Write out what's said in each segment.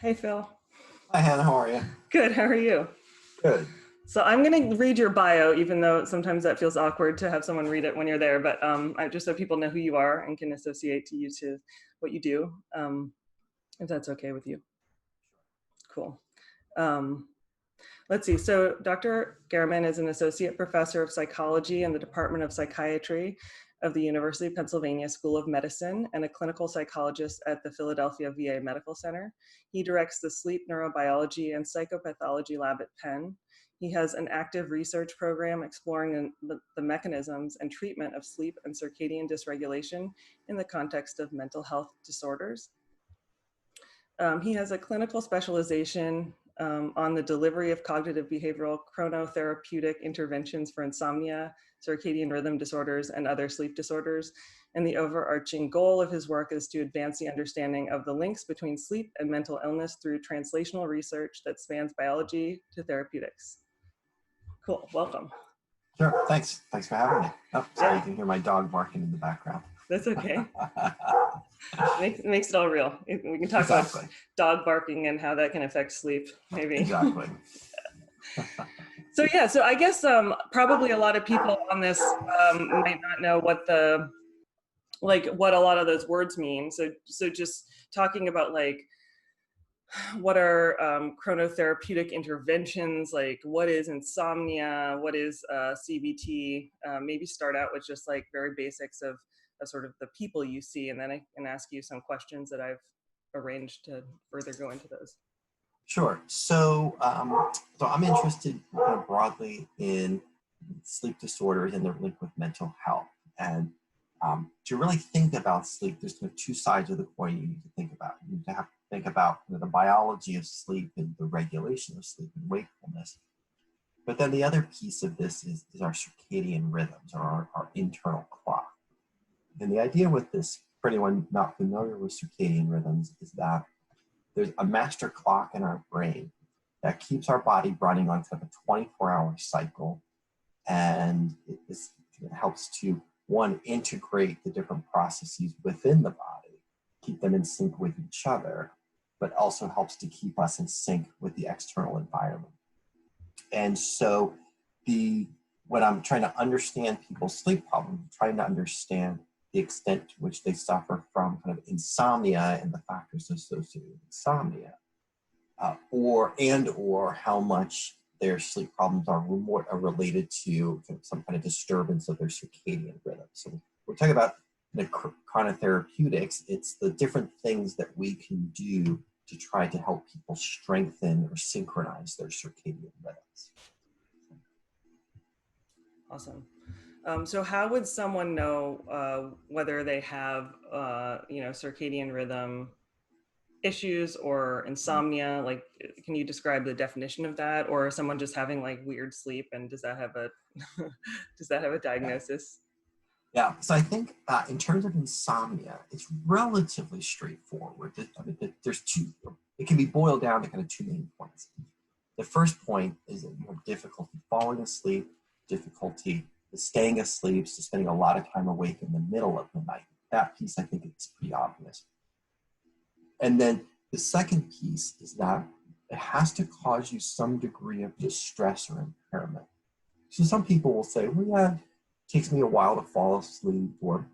Hey, Phil. Hi, Hannah. How are you? Good. How are you? Good. So I'm going to read your bio, even though sometimes that feels awkward to have someone read it when you're there. But just so people know who you are and can associate to you to what you do, if that's okay with you. Cool. Um, let's see. So Dr. Gehrman is an associate professor of psychology in the Department of Psychiatry of the University of Pennsylvania School of Medicine and a clinical psychologist at the Philadelphia VA Medical Center. He directs the sleep neurobiology and psychopathology lab at Penn. He has an active research program exploring the mechanisms and treatment of sleep and circadian dysregulation in the context of mental health disorders. He has a clinical specialization on the delivery of cognitive behavioral chronotherapeutic interventions for insomnia, circadian rhythm disorders, and other sleep disorders. And the overarching goal of his work is to advance the understanding of the links between sleep and mental illness through translational research that spans biology to therapeutics. Cool, welcome. Sure. Thanks. Thanks for having me. Oh, sorry, Yeah. You can hear my dog barking in the background. That's okay. Makes it all real. We can talk Exactly. about dog barking and how that can affect sleep, maybe. Exactly. So yeah, so I guess probably a lot of people on this might not know what what a lot of those words mean. So just talking about what are chronotherapeutic interventions, like what is insomnia, what is CBT, maybe start out with just like very basics of sort of the people you see, and then I can ask you some questions that I've arranged to further go into those. Sure. So I'm interested kind of broadly in sleep disorders and their link with mental health. And to really think about sleep, there's kind of two sides of the coin you need to think about. You need to have to think about the biology of sleep and the regulation of sleep and wakefulness. But then the other piece of this is our circadian rhythms, or our internal clock. And the idea with this, for anyone not familiar with circadian rhythms, is that there's a master clock in our brain that keeps our body running on kind of a 24-hour cycle. And it helps to, one, integrate the different processes within the body, keep them in sync with each other, but also helps to keep us in sync with the external environment. And so when I'm trying to understand people's sleep problems, I'm trying to understand the extent to which they suffer from kind of insomnia and the factors associated with insomnia, or how much their sleep problems are related to some kind of disturbance of their circadian rhythm. So we're talking about the chronotherapeutics. It's the different things that we can do to try to help people strengthen or synchronize their circadian rhythms. Awesome. So how would someone know whether they have, circadian rhythm issues or insomnia? Like, can you describe the definition of that? Or is someone just having like weird sleep, and does that have a does that have a diagnosis? Yeah, so I think in terms of insomnia, it's relatively straightforward. There's two. It can be boiled down to kind of two main points. The first point is that you have difficulty falling asleep, difficulty staying asleep, so spending a lot of time awake in the middle of the night. That piece, I think, is pretty obvious. And then the second piece is that it has to cause you some degree of distress or impairment. So some people will say, well, yeah, it takes me a while to fall asleep, or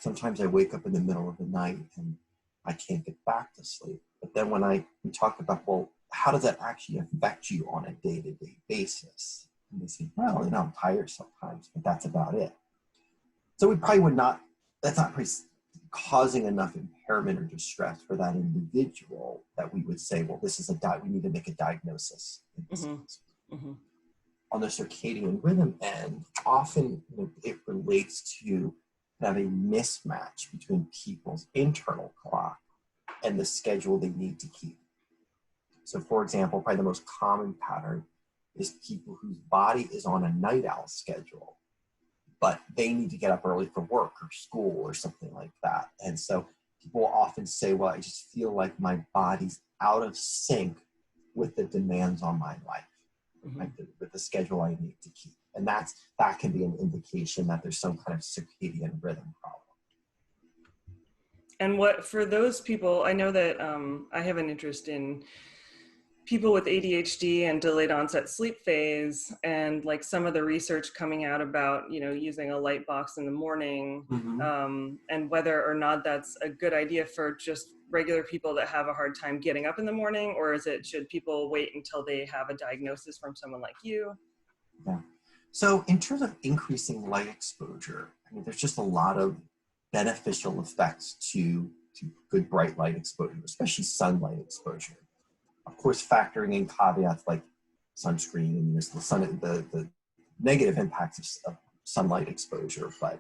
sometimes I wake up in the middle of the night and I can't get back to sleep. But then when we talk about, well, how does that actually affect you on a day-to-day basis? And they say, well, I'm tired sometimes, but that's about it. So we probably that's not causing enough impairment or distress for that individual that we would say, well, this is we need to make a diagnosis. Mm-hmm. Mm-hmm. On the circadian rhythm end, often it relates to have a mismatch between people's internal clock and the schedule they need to keep. So for example, probably the most common pattern is people whose body is on a night owl schedule, but they need to get up early for work or school or something like that. And so people often say, well, I just feel like my body's out of sync with the demands on my life, mm-hmm. with the schedule I need to keep. And that can be an indication that there's some kind of circadian rhythm problem. And what, for those people, I know that I have an interest in people with ADHD and delayed onset sleep phase, and like some of the research coming out about, you know, using a light box in the morning, Mm-hmm. and whether or not that's a good idea for just regular people that have a hard time getting up in the morning, or should people wait until they have a diagnosis from someone like you? Yeah. So in terms of increasing light exposure, I mean, there's just a lot of beneficial effects to good bright light exposure, especially sunlight exposure. Of course, factoring in caveats like sunscreen and there's the negative impacts of sunlight exposure, but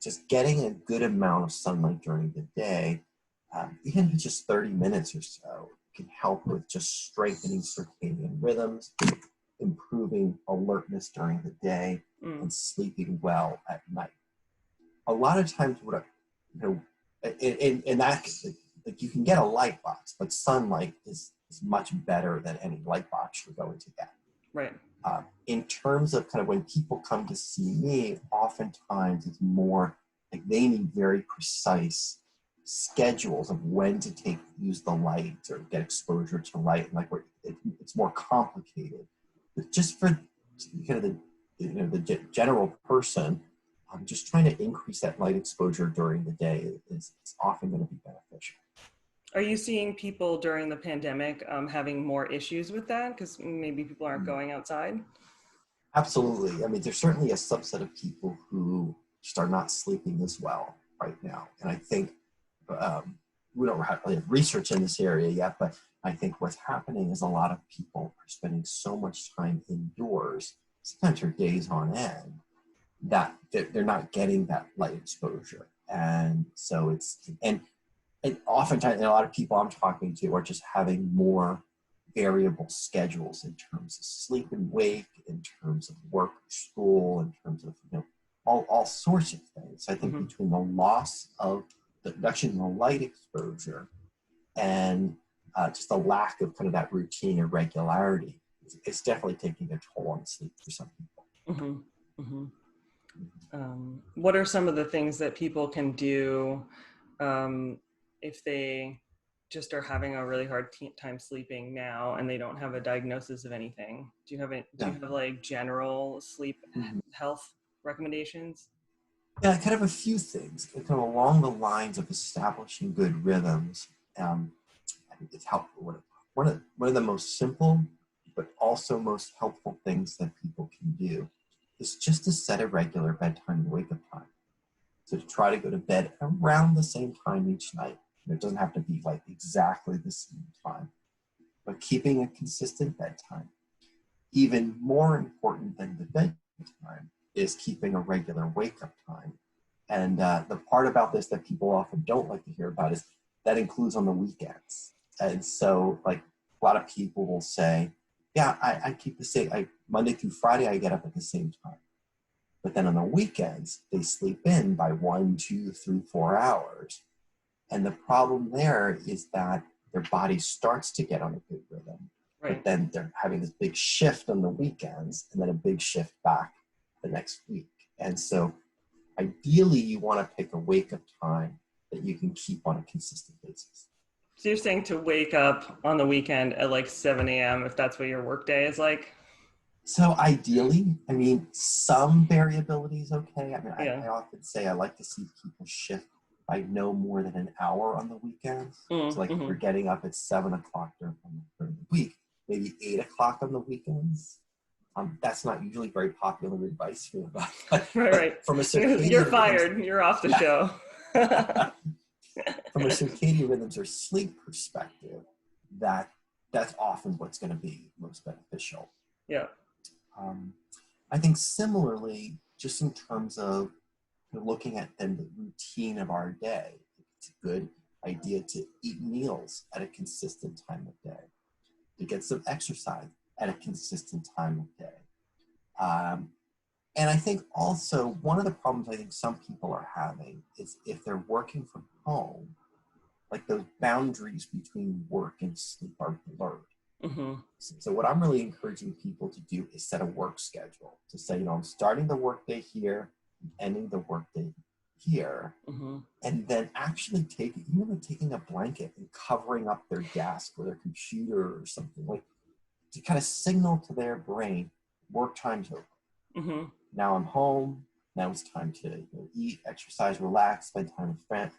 just getting a good amount of sunlight during the day, even if it's just 30 minutes or so, can help with just strengthening circadian rhythms, improving alertness during the day, and sleeping well at night. A lot of times, in that, like you can get a light box, but sunlight is much better than any light box you're going to get. Right. In terms of kind of when people come to see me, oftentimes it's more like they need very precise schedules of when to use the light or get exposure to light, and like it's more complicated. But just for kind of the general person, just trying to increase that light exposure during the day is often going to be beneficial. Are you seeing people during the pandemic having more issues with that because maybe people aren't going outside? Absolutely. I mean, there's certainly a subset of people who just are not sleeping as well right now. And I think we don't have research in this area yet, but I think what's happening is a lot of people are spending so much time indoors, sometimes for days on end, that they're not getting that light exposure. And so and oftentimes, and a lot of people I'm talking to are just having more variable schedules in terms of sleep and wake, in terms of work, school, in terms of, all sorts of things. I think between the loss of the reduction in the light exposure and just the lack of kind of that routine and regularity, it's definitely taking a toll on sleep for some people. What are some of the things that people can do if they just are having a really hard time sleeping now and they don't have a diagnosis of anything? Do you have like general sleep health recommendations? Yeah, kind of a few things, kind of along the lines of establishing good rhythms. I think it's helpful. One of the most simple, but also most helpful things that people can do is just to set a regular bedtime and wake up time. So to try to go to bed around the same time each night. It doesn't have to be like exactly the same time, but keeping a consistent bedtime. Even more important than the bedtime is keeping a regular wake-up time. And the part about this that people often don't like to hear about is that includes on the weekends. And so like a lot of people will say, yeah, I keep the same, Monday through Friday, I get up at the same time. But then on the weekends, they sleep in by 1, 2, 3, 4 hours. And the problem there is that their body starts to get on a good rhythm, Right. but then they're having this big shift on the weekends and then a big shift back the next week. And so ideally you want to pick a wake-up time that you can keep on a consistent basis. So you're saying to wake up on the weekend at like 7 a.m. if that's what your workday is like? So ideally, I mean, some variability is okay. I mean, Yeah. I often say I like to see people shift by no more than an hour on the weekends. So like if we're getting up at 7 o'clock during the week, maybe 8 o'clock on the weekends. That's not usually very popular advice for me. Right. From a circadian You're fired. You're off the show. From a circadian rhythms or sleep perspective, that's often what's going to be most beneficial. Yeah. I think similarly, just in terms of looking at then the routine of our day, it's a good idea to eat meals at a consistent time of day, to get some exercise at a consistent time of day. And I think also one of the problems I think some people are having is if they're working from home, like those boundaries between work and sleep are blurred. So what I'm really encouraging people to do is set a work schedule to say, I'm starting the workday here, ending the workday here, and then actually taking a blanket and covering up their desk or their computer or something, like to kind of signal to their brain, work time's over. Now I'm home. Now it's time to eat, exercise, relax, spend time with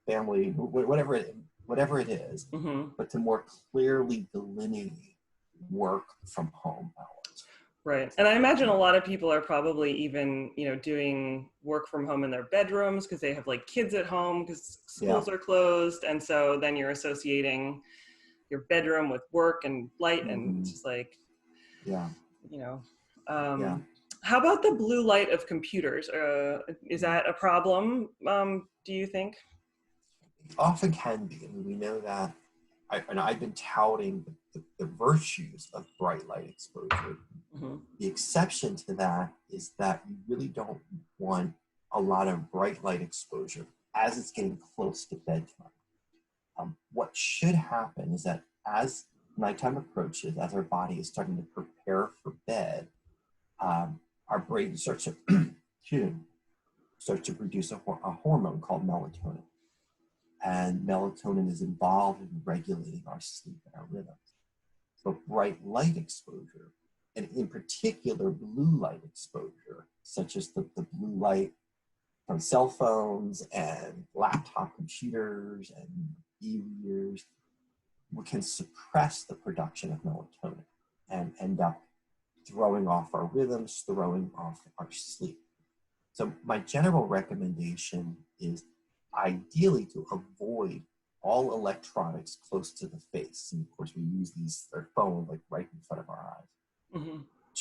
family, whatever it is, but to more clearly delineate work from home hours. Right. And I imagine a lot of people are probably even, doing work from home in their bedrooms because they have like kids at home because schools are closed. And so then you're associating your bedroom with work and light and it's just like, how about the blue light of computers? Is that a problem, do you think? It often can be. I mean, we know that, I've been touting the virtues of bright light exposure. The exception to that is that you really don't want a lot of bright light exposure as it's getting close to bedtime. What should happen is that as nighttime approaches, as our body is starting to prepare for bed, our brain starts to produce a hormone called melatonin. And melatonin is involved in regulating our sleep and our rhythms. So bright light exposure, and in particular blue light exposure, such as the blue light from cell phones and laptop computers and e-readers, can suppress the production of melatonin and end up throwing off our rhythms, throwing off our sleep. So my general recommendation is ideally to avoid all electronics close to the face. And of course, we use our phone like right in front of our eyes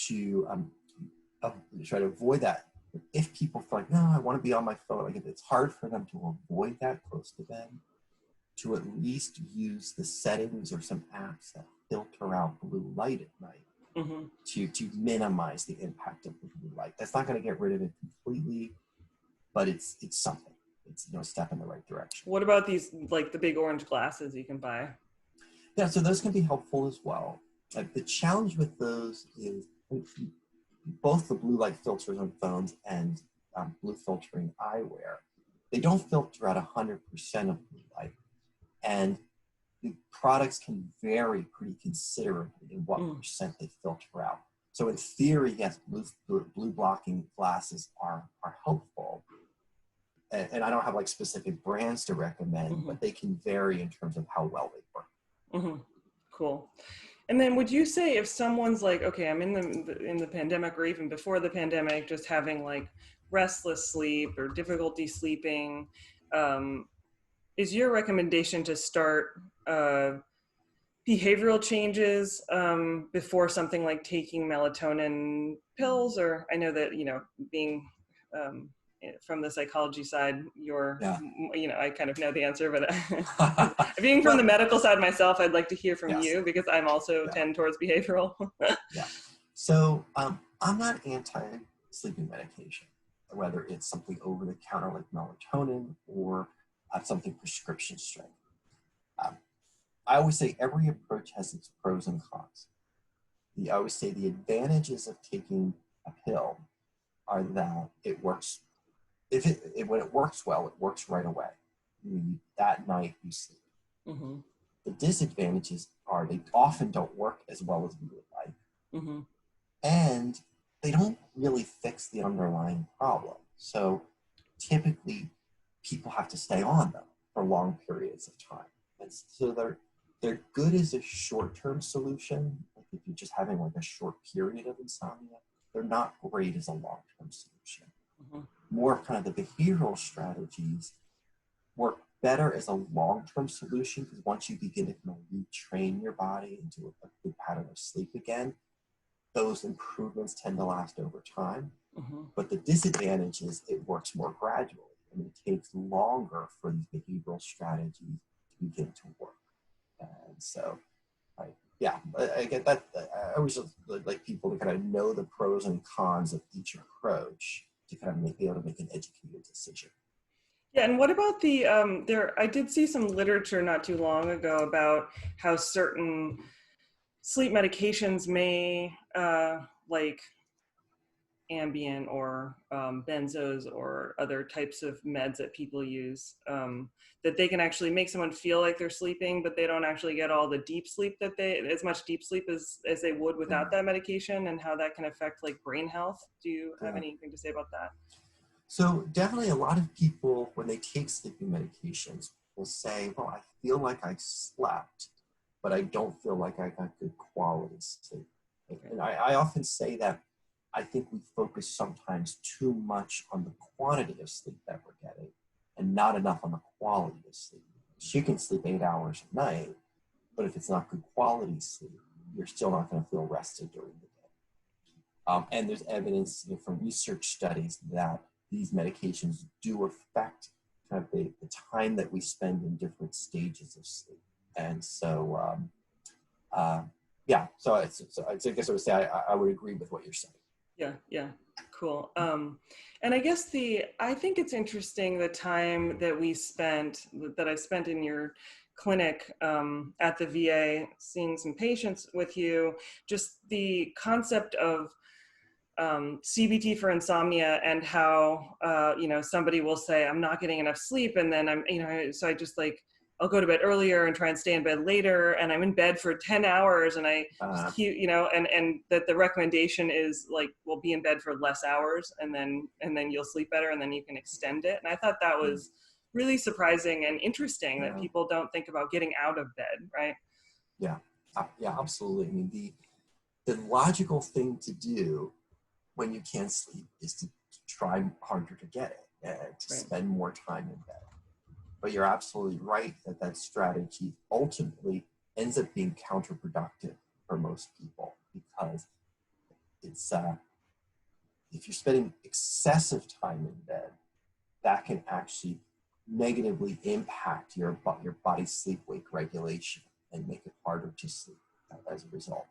to try to avoid that. If people feel like, no, I want to be on my phone, like if it's hard for them to avoid that close to bed, to at least use the settings or some apps that filter out blue light at night to minimize the impact of the blue light. That's not going to get rid of it completely, but it's something. It's a step in the right direction. What about these, like the big orange glasses you can buy? Yeah, so those can be helpful as well. The challenge with those is both the blue light filters on phones and blue filtering eyewear, they don't filter out 100% of blue light. And the products can vary pretty considerably in what percent they filter out. So in theory, yes, blue blocking glasses are helpful. And I don't have like specific brands to recommend, but they can vary in terms of how well they work. Cool. And then would you say if someone's like, okay, I'm in the pandemic or even before the pandemic, just having like restless sleep or difficulty sleeping, is your recommendation to start behavioral changes before something like taking melatonin pills? Or I know that, being from the psychology side, I kind of know the answer, but being from the medical side myself, I'd like to hear from you because I'm also tend towards behavioral. So I'm not anti-sleeping medication, whether it's something over the counter like melatonin or something prescription strength. I always say every approach has its pros and cons. I always say the advantages of taking a pill are that it works. When it works well, it works right away. That night you sleep. The disadvantages are they often don't work as well as we would like. And they don't really fix the underlying problem. So typically people have to stay on them for long periods of time. And so they're good as a short-term solution. Like if you're just having like a short period of insomnia, they're not great as a long-term solution. More kind of the behavioral strategies work better as a long-term solution because once you begin to kind of retrain your body into a good pattern of sleep again, those improvements tend to last over time. But the disadvantage is it works more gradually. I mean, it takes longer for these behavioral strategies to begin to work. And so, I get that. I always like people to kind of know the pros and cons of each approach to kind of be able to make an educated decision. Yeah, and what about the, I did see some literature not too long ago about how certain sleep medications may, Ambien or benzos or other types of meds that people use, that they can actually make someone feel like they're sleeping, but they don't actually get all the deep sleep as much deep sleep as they would without that medication, and how that can affect like brain health. Do you have anything to say about that? So definitely a lot of people, when they take sleeping medications, will say, well, I feel like I slept, but I don't feel like I got good quality sleep. And I often say that I think we focus sometimes too much on the quantity of sleep that we're getting and not enough on the quality of sleep. You can sleep 8 hours a night, but if it's not good quality sleep, you're still not going to feel rested during the day. And there's evidence from research studies that these medications do affect kind of the time that we spend in different stages of sleep. And so, so I guess I would say I would agree with what you're saying. Yeah, cool. And I guess I think it's interesting the time that I spent in your clinic at the VA, seeing some patients with you, just the concept of CBT for insomnia, and how, somebody will say, I'm not getting enough sleep. And then so I just like, I'll go to bed earlier and try and stay in bed later. And I'm in bed for 10 hours and I just keep, and that the recommendation is like, well, be in bed for less hours and then you'll sleep better and then you can extend it. And I thought that was really surprising and interesting that people don't think about getting out of bed, right? Yeah, absolutely. I mean, the logical thing to do when you can't sleep is to try harder to get it and to spend more time in bed. But you're absolutely right that strategy ultimately ends up being counterproductive for most people, because it's if you're spending excessive time in bed, that can actually negatively impact your body's sleep-wake regulation and make it harder to sleep as a result.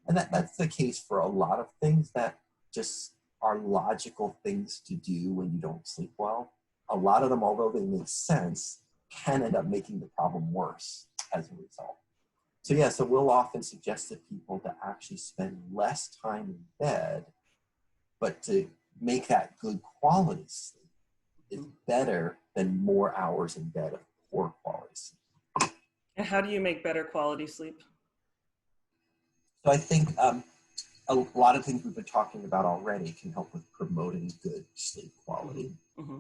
And that's the case for a lot of things that just are logical things to do when you don't sleep well. A lot of them, although they make sense, can end up making the problem worse as a result. So we'll often suggest to people to actually spend less time in bed, but to make that good quality sleep is better than more hours in bed of poor quality sleep. And how do you make better quality sleep? So I think a lot of things we've been talking about already can help with promoting good sleep quality. Mm-hmm.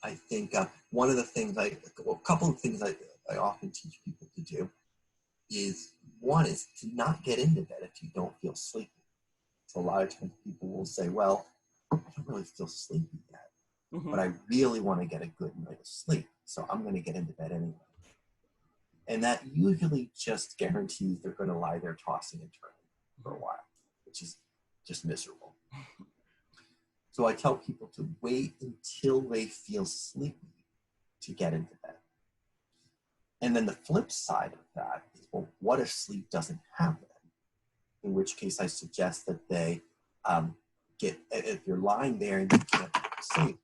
I think one of the things a couple of things I often teach people to do is, one is to not get into bed if you don't feel sleepy. So a lot of times people will say, well, I don't really feel sleepy yet, but I really want to get a good night of sleep, so I'm going to get into bed anyway. And that usually just guarantees they're going to lie there tossing and turning for a while, which is just miserable. So I tell people to wait until they feel sleepy to get into bed. And then the flip side of that is, well, what if sleep doesn't happen? In which case I suggest that they if you're lying there and you can't sleep,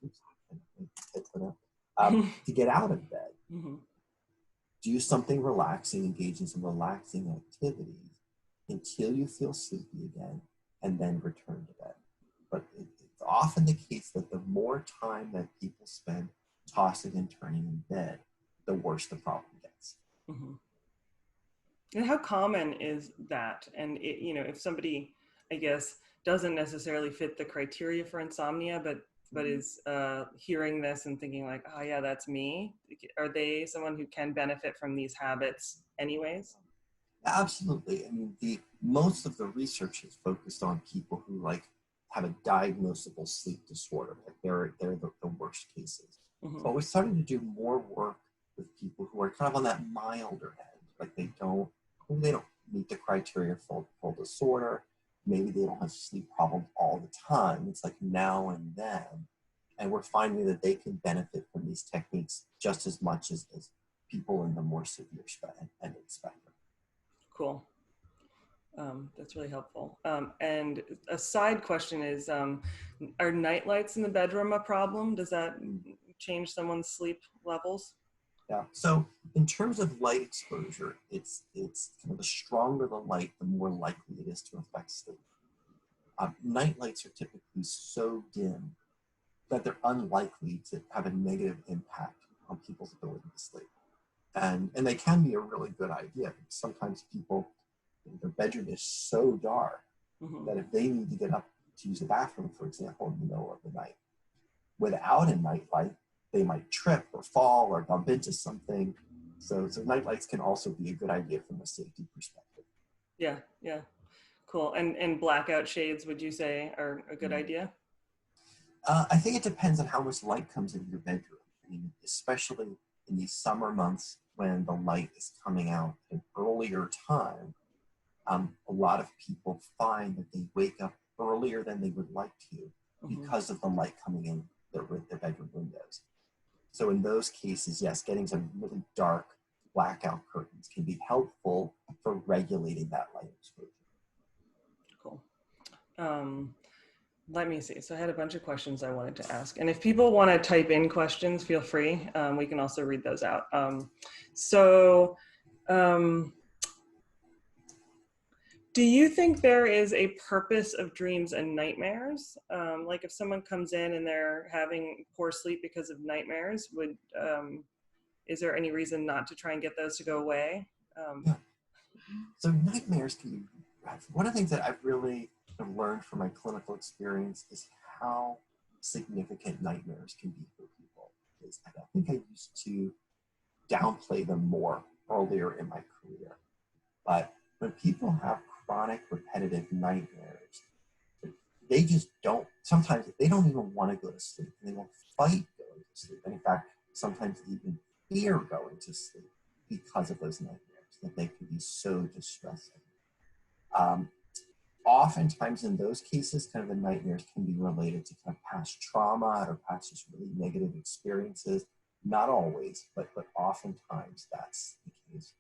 to get out of bed. Mm-hmm. Do something relaxing, engage in some relaxing activities until you feel sleepy again, and then return to bed. But it's often the case that the more time that people spend tossing and turning in bed, the worse the problem gets. Mm-hmm. And how common is that? And if somebody, I guess, doesn't necessarily fit the criteria for insomnia, but is hearing this and thinking like, oh yeah, that's me. Are they someone who can benefit from these habits anyways? Absolutely. I mean, most of the research is focused on people who have a diagnosable sleep disorder. Like they're the worst cases. Mm-hmm. So we're starting to do more work with people who are kind of on that milder end. Like they don't meet the criteria for full disorder. Maybe they don't have sleep problems all the time. It's like now and then. And we're finding that they can benefit from these techniques just as much as people in the more severe end of the spectrum. Cool. That's really helpful. And a side question is, are night lights in the bedroom a problem? Does that change someone's sleep levels? Yeah. So in terms of light exposure, it's kind of the stronger the light, the more likely it is to affect sleep. night lights are typically so dim that they're unlikely to have a negative impact on people's ability to sleep. And they can be a really good idea. Sometimes people, their bedroom is so dark that if they need to get up to use the bathroom, for example, in the middle of the night, without a night light, they might trip or fall or bump into something. So night lights can also be a good idea from a safety perspective. Yeah, yeah, cool. And blackout shades, would you say, are a good idea? I think it depends on how much light comes into your bedroom. I mean, especially in these summer months when the light is coming out at an earlier time, a lot of people find that they wake up earlier than they would like to because of the light coming in their bedroom windows. So in those cases, yes, getting some really dark blackout curtains can be helpful for regulating that light exposure. Cool. Let me see. So I had a bunch of questions I wanted to ask. And if people want to type in questions, feel free. We can also read those out. Do you think there is a purpose of dreams and nightmares? Like if someone comes in and they're having poor sleep because of nightmares, is there any reason not to try and get those to go away? Yeah. So nightmares can be, one of the things that I've really learned from my clinical experience is how significant nightmares can be for people. I think I used to downplay them more earlier in my career. But when people have chronic repetitive nightmares, they just don't, sometimes they don't even want to go to sleep. They will fight going to sleep. And in fact, sometimes even fear going to sleep because of those nightmares, that they can be so distressing. Oftentimes in those cases, kind of the nightmares can be related to kind of past trauma or past just really negative experiences. Not always, but oftentimes that's the case.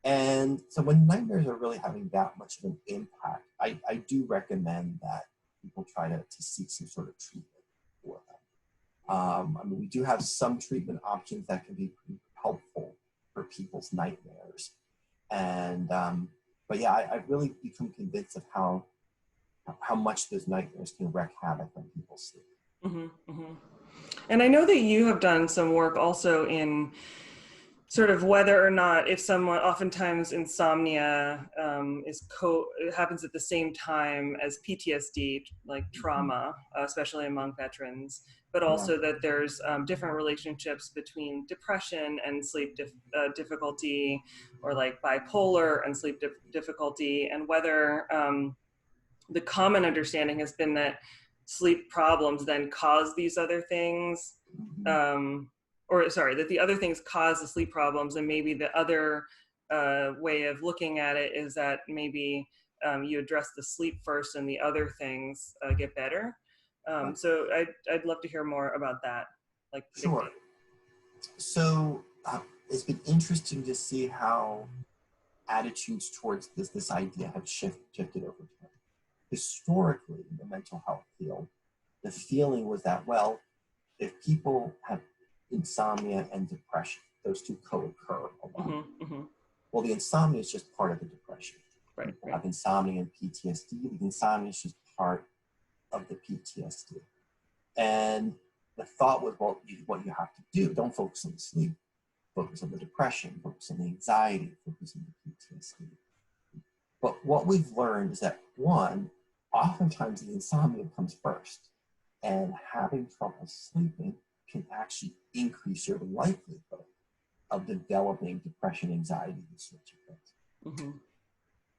And so when nightmares are really having that much of an impact, I do recommend that people try to seek some sort of treatment for them. I mean, we do have some treatment options that can be pretty helpful for people's nightmares. And, but yeah, I've really become convinced of how much those nightmares can wreak havoc on people's sleep. And I know that you have done some work also in sort of whether or not, if someone, oftentimes insomnia it happens at the same time as PTSD, like trauma, especially among veterans, but also that there's different relationships between depression and sleep difficulty, or like bipolar and sleep difficulty, and whether the common understanding has been that sleep problems then cause these other things, that the other things cause the sleep problems, and maybe the other way of looking at it is that maybe you address the sleep first and the other things get better. So I'd love to hear more about that. Like, sure. So it's been interesting to see how attitudes towards this idea have shifted over time. Historically, in the mental health field, the feeling was that, well, if people have insomnia and depression, those two co-occur a lot. Well, the insomnia is just part of the depression. People have insomnia and PTSD. The insomnia is just part of the PTSD. And the thought was, well, what you have to do, don't focus on the sleep, focus on the depression, focus on the anxiety, focus on the PTSD. But what we've learned is that, one, oftentimes the insomnia comes first, and having trouble sleeping can actually increase your likelihood of developing depression, anxiety, these sorts of things.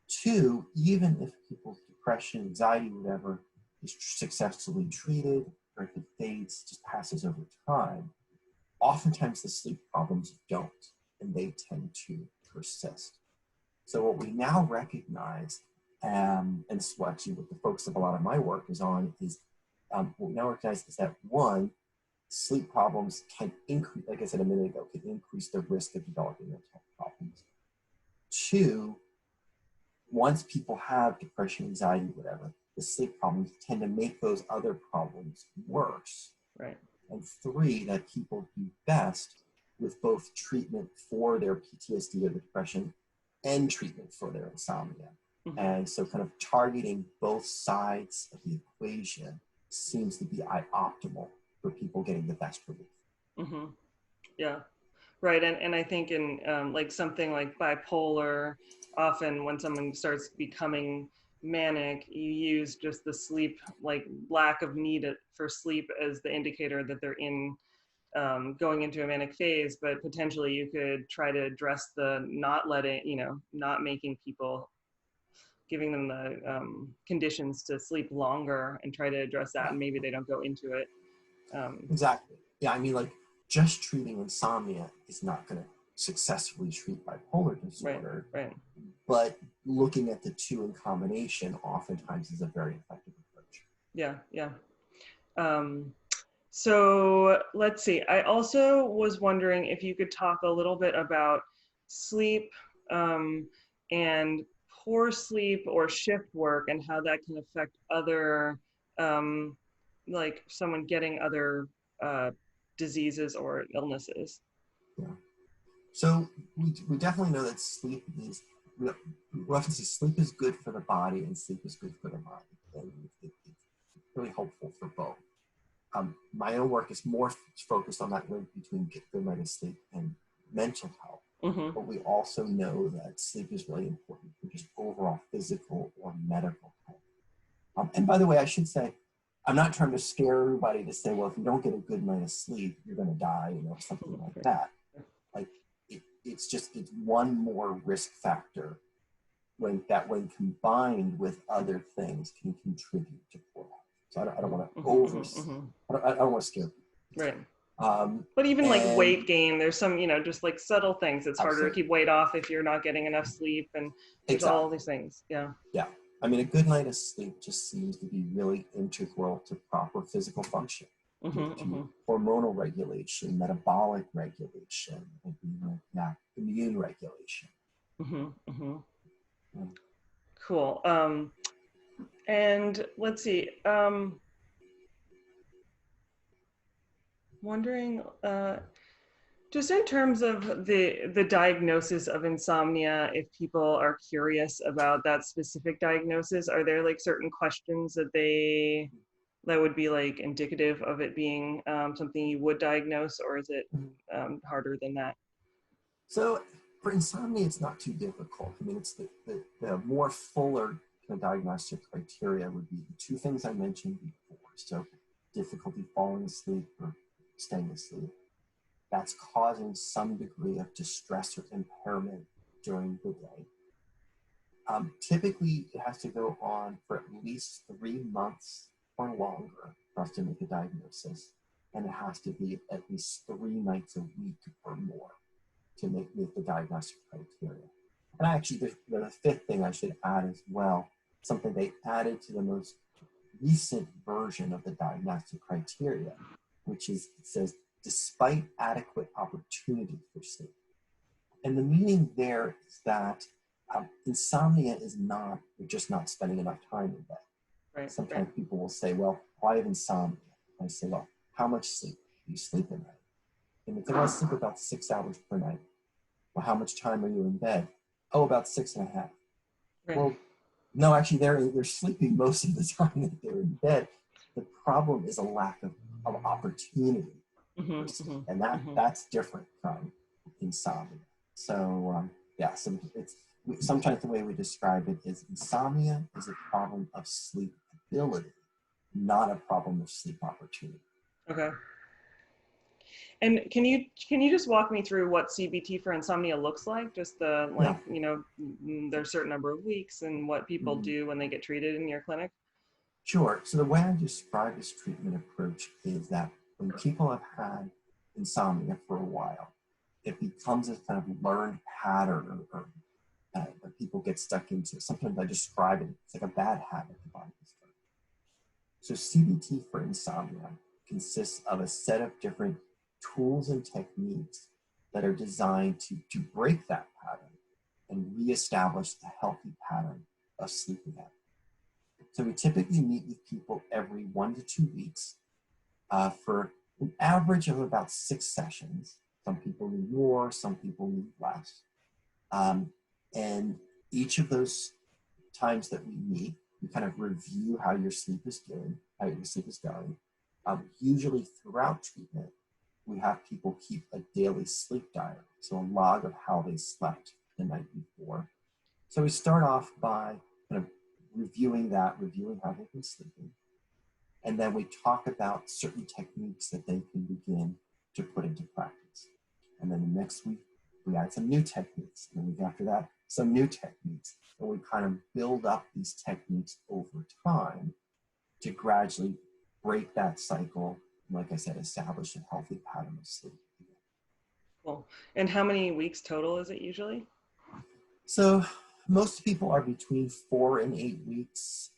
Two, even if people's depression, anxiety, whatever, is successfully treated, or if it fades, just passes over time, oftentimes the sleep problems don't, and they tend to persist. So what we now recognize, and this is actually what the focus of a lot of my work is on, is what we now recognize is that, one, sleep problems can increase, like I said a minute ago, can increase the risk of developing mental health problems. Two, once people have depression, anxiety, whatever, the sleep problems tend to make those other problems worse. Right. And three, that people do best with both treatment for their PTSD or the depression and treatment for their insomnia. And so kind of targeting both sides of the equation seems to be optimal for people getting the best relief. Yeah, right. And I think in like something like bipolar, often when someone starts becoming manic, you use just the sleep, like lack of need for sleep as the indicator that they're in going into a manic phase, but potentially you could try to address the not letting, not making people, giving them the conditions to sleep longer and try to address that, and maybe they don't go into it. Exactly. Yeah, I mean, like, just treating insomnia is not going to successfully treat bipolar disorder, right. But looking at the two in combination oftentimes is a very effective approach. Yeah. So let's see. I also was wondering if you could talk a little bit about sleep and poor sleep or shift work and how that can affect other, like someone getting other diseases or illnesses. Yeah. So we definitely know that sleep is, we often say sleep is good for the body and sleep is good for the mind. And it's really helpful for both. My own work is more focused on that link between good night's sleep and mental health. But we also know that sleep is really important for just overall physical or medical health. And by the way, I should say, I'm not trying to scare everybody to say, well, if you don't get a good night of sleep, you're going to die, something like that. Like it's one more risk factor when combined with other things can contribute to poor health. So I don't want to I don't want to scare people. Right. But even like weight gain, there's some, just like subtle things. It's harder to keep weight off if you're not getting enough sleep, and there's all these things. Yeah. I mean, a good night of sleep just seems to be really integral to proper physical function, to hormonal regulation, metabolic regulation, immune regulation. Cool. And let's see. Wondering, just in terms of the diagnosis of insomnia, if people are curious about that specific diagnosis, are there like certain questions that would be like indicative of it being something you would diagnose, or is it harder than that? So for insomnia, it's not too difficult. I mean, it's the more fuller kind of diagnostic criteria would be the two things I mentioned before. So difficulty falling asleep or staying asleep. That's causing some degree of distress or impairment during the day. Typically, it has to go on for at least 3 months or longer for us to make a diagnosis. And it has to be at least 3 nights a week or more to make the diagnostic criteria. And actually, the fifth thing I should add as well, something they added to the most recent version of the diagnostic criteria, which is, it says, despite adequate opportunity for sleep. And the meaning there is that insomnia is not, you're just not spending enough time in bed. Right. Sometimes people will say, well, why have insomnia? I say, well, how much sleep do you sleep at night? And if they want to sleep about 6 hours per night, well, how much time are you in bed? Oh, about 6.5. Right. Well, no, actually, they're sleeping most of the time that they're in bed. The problem is a lack of opportunity for sleep, and that's different from insomnia. So so it's sometimes the way we describe it is insomnia is a problem of sleep ability, not a problem of sleep opportunity. Okay. And can you just walk me through what CBT for insomnia looks like? Just the there's a certain number of weeks and what people do when they get treated in your clinic? Sure. So the way I describe this treatment approach is that when people have had insomnia for a while, it becomes a kind of learned pattern or that people get stuck into. Sometimes I describe it, it's like a bad habit the body is starting. So CBT for insomnia consists of a set of different tools and techniques that are designed to break that pattern and reestablish a healthy pattern of sleeping habits. So we typically meet with people every 1 to 2 weeks for an average of about 6 sessions. Some people need more, some people need less. And each of those times that we meet, we kind of review how your sleep is doing, how your sleep is going. Usually throughout treatment, we have people keep a daily sleep diary, so a log of how they slept the night before. So we start off by kind of reviewing how they've been sleeping. And then we talk about certain techniques that they can begin to put into practice. And then the next week, we add some new techniques. And the week after that, some new techniques. And we kind of build up these techniques over time to gradually break that cycle. And like I said, establish a healthy pattern of sleep. Cool. And how many weeks total is it usually? So most people are between 4 and 8 weeks.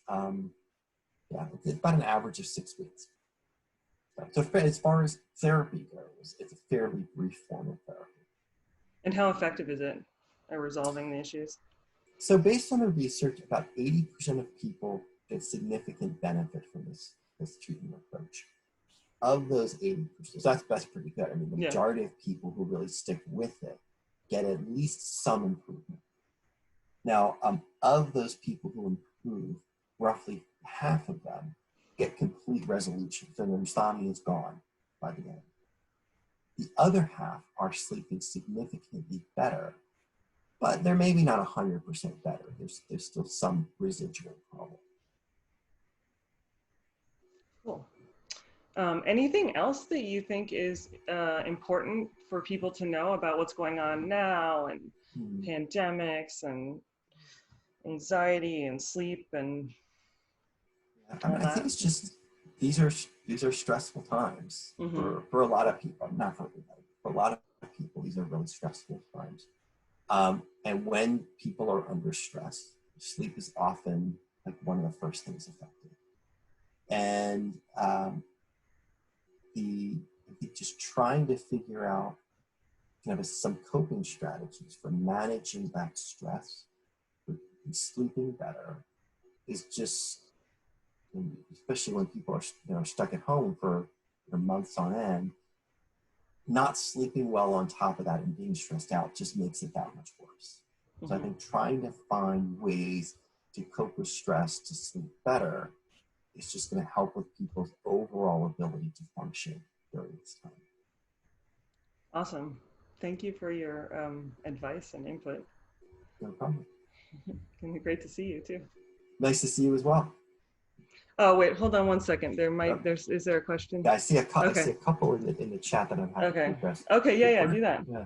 It's about an average of 6 weeks. So as far as therapy goes, it's a fairly brief form of therapy. And how effective is it at resolving the issues? So based on the research, about 80% of people get significant benefit from this treatment approach. Of those 80%, so that's pretty good. I mean, the majority of people who really stick with it get at least some improvement. Now, of those people who improve, roughly half of them get complete resolution, so their insomnia is gone by the end. The other half are sleeping significantly better, but they're maybe not 100% better. There's still some residual problem. Cool. Anything else that you think is important for people to know about what's going on now and pandemics and anxiety and sleep and I think it's just these are stressful times for a lot of people. Not for everybody. For a lot of people, these are really stressful times. And when people are under stress, sleep is often like one of the first things affected. And just trying to figure out kind of some coping strategies for managing that stress, for sleeping better, is just, especially when people are stuck at home for months on end, not sleeping well on top of that and being stressed out just makes it that much worse. So I think trying to find ways to cope with stress to sleep better is just going to help with people's overall ability to function during this time. Awesome. Thank you for your advice and input. No problem. Great to see you too. Nice to see you as well. Oh wait, hold on one second. Is there a question? Yeah, I see a couple in the chat that I'm happy to address. Okay, do that. Yeah.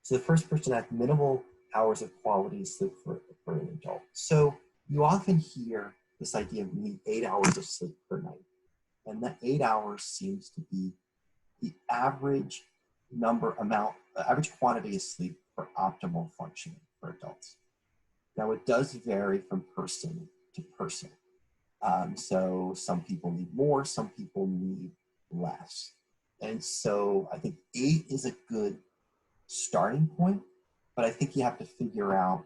So the first person asked minimal hours of quality sleep for an adult. So you often hear this idea of needing 8 hours of sleep per night. And that 8 hours seems to be the average average quantity of sleep for optimal functioning for adults. Now it does vary from person to person. So some people need more, some people need less. And so I think 8 is a good starting point, but I think you have to figure out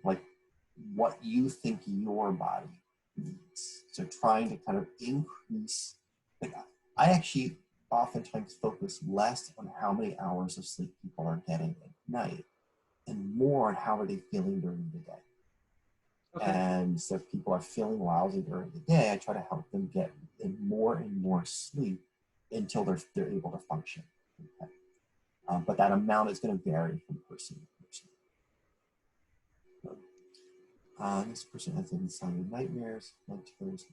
like what you think your body needs. So trying to kind of increase, I actually oftentimes focus less on how many hours of sleep people are getting at night and more on how are they feeling during the day. Okay. And so if people are feeling lousy during the day, I try to help them get in more and more sleep until they're able to function. Okay. But that amount is going to vary from person to person. This person has insomnia, nightmares, mentors.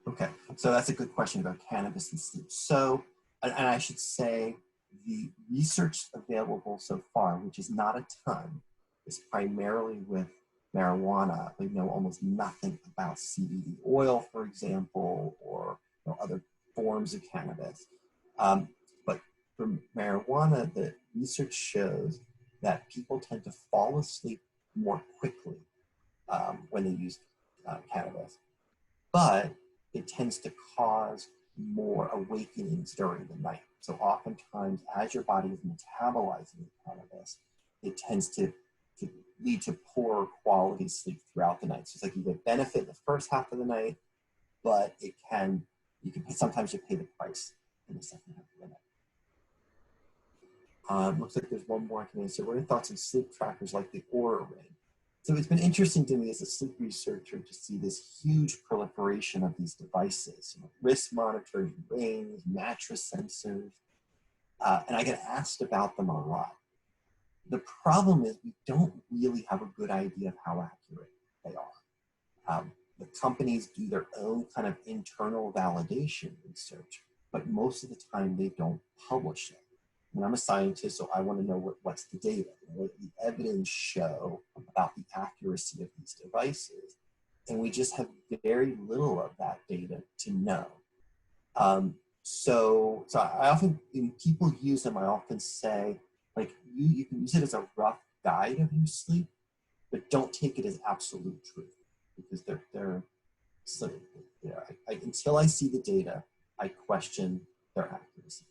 Okay, so that's a good question about cannabis and sleep. So, and I should say, the research available so far, which is not a ton, is primarily with marijuana. We know almost nothing about CBD oil, for example, or other forms of cannabis. But for marijuana, the research shows that people tend to fall asleep more quickly when they use cannabis. But it tends to cause more awakenings during the night. So oftentimes, as your body is metabolizing cannabis, it tends to lead to poorer quality sleep throughout the night. So it's like you get benefit in the first half of the night, but sometimes you pay the price in the second half of the night. Looks like there's one more I can answer. What are your thoughts on sleep trackers like the Aura Ring? So it's been interesting to me as a sleep researcher to see this huge proliferation of these devices, wrist monitors, rings, mattress sensors, and I get asked about them a lot. The problem is we don't really have a good idea of how accurate they are. The companies do their own kind of internal validation research, but most of the time they don't publish it. And I'm a scientist, so I want to know what's the data, what the evidence show about the accuracy of these devices. And we just have very little of that data to know. So I often, when people use them, I often say, like, you can use it as a rough guide of your sleep, but don't take it as absolute truth, because they're so, until I see the data, I question their accuracy.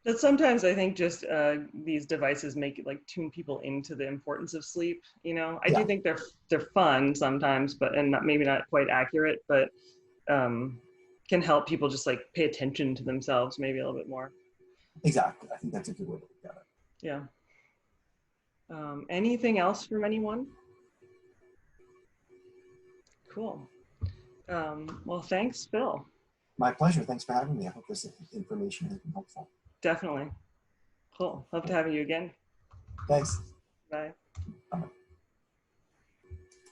But sometimes I think just these devices make it like tune people into the importance of sleep. You know, I do think they're fun sometimes, but and maybe not quite accurate, but can help people just like pay attention to themselves maybe a little bit more. Exactly, I think that's a good way to look at it. Yeah. Anything else from anyone? Cool. Well, thanks, Phil. My pleasure. Thanks for having me. I hope this information has been helpful. Definitely. Cool. Love to have you again. Thanks. Bye. Bye.